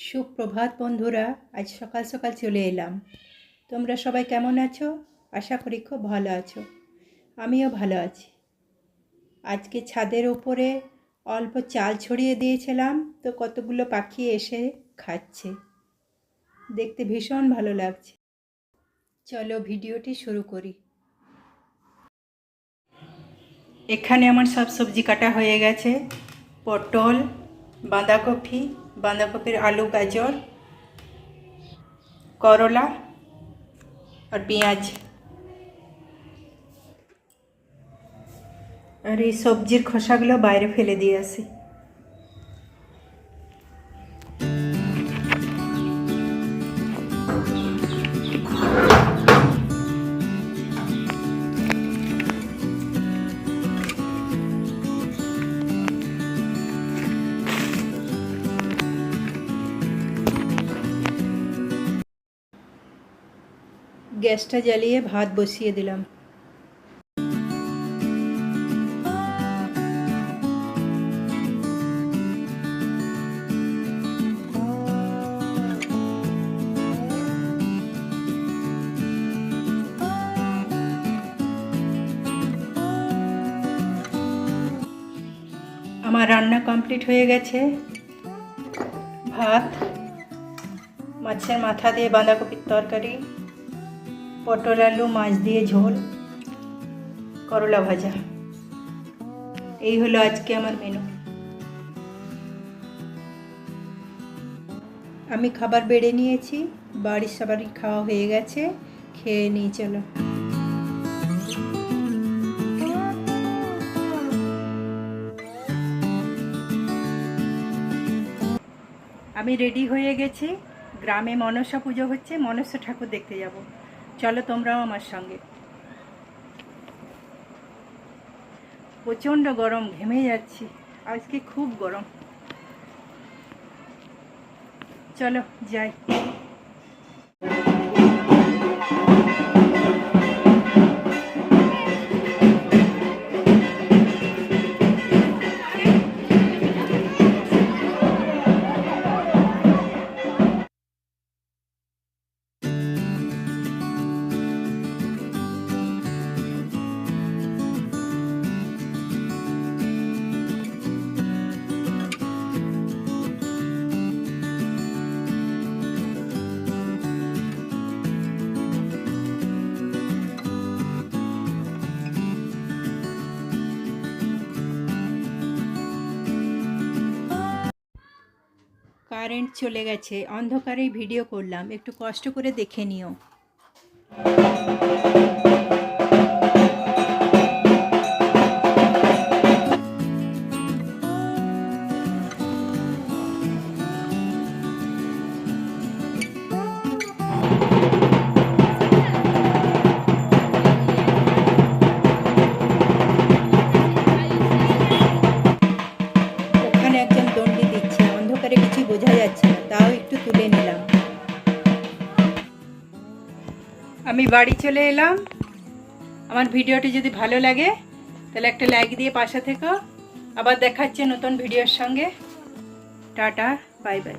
সুপ্রভাত বন্ধুরা, আজ সকাল সকাল চলে এলাম। তোমরা সবাই কেমন আছো? আশা করি খুব ভালো আছো। আমিও ভালো আছি। আজকে ছাদের উপরে অল্প চাল ছড়িয়ে দিয়েছিলাম, তো কতগুলো পাখি এসে খাচ্ছে। দেখতে ভীষণ ভালো লাগছে। চলো ভিডিওটি শুরু করি। এখানে আমার সব সবজি কাটা হয়ে গেছে। পটল, বাঁধাকপির আলু, গাজর, করলা আর পেঁয়াজ। আর এই সবজির খোসাগুলো বাইরে ফেলে দিয়ে আসি। গ্যাসটা জ্বালিয়ে ভাত বসিয়ে দিলাম। আমার রান্না কমপ্লিট হয়ে গেছে। ভাত, মাছের মাথা দিয়ে বাঁধাকপির তরকারি, পটল আলু মাছ দিয়ে ঝোল, করলা ভাজা। এই হলো আজকে আমার মেনু। আমি খাবার বেড়ে নিয়েছি, বাড়ির সবারই খাওয়া হয়ে গেছে। খেয়ে নিই চলো। আমি রেডি হয়ে গেছি। গ্রামে মনসা পুজো হচ্ছে, মনসা ঠাকুর দেখতে যাব। চলো তোমরাও আমার সঙ্গে। প্রচণ্ড গরম, ঘেমে যাচ্ছি, আজকে খুব গরম। চলো যাই। কারেন্ট চলে গেছে, অন্ধকারেই ভিডিও করলাম, একটু কষ্ট করে দেখে নিও। ওখানে একজন দণ্ডি দিচ্ছে, অন্ধকারে কিছুই বোঝা যাচ্ছে না, তাও একটু তুলে নিলাম। আমি বাড়ি চলে এলাম। আমার ভিডিওটি যদি ভালো লাগে তাহলে একটা লাইক দিয়ে পাশে থেকো। আবার দেখাচ্ছে নতুন ভিডিওর সঙ্গে। Tata, bye bye.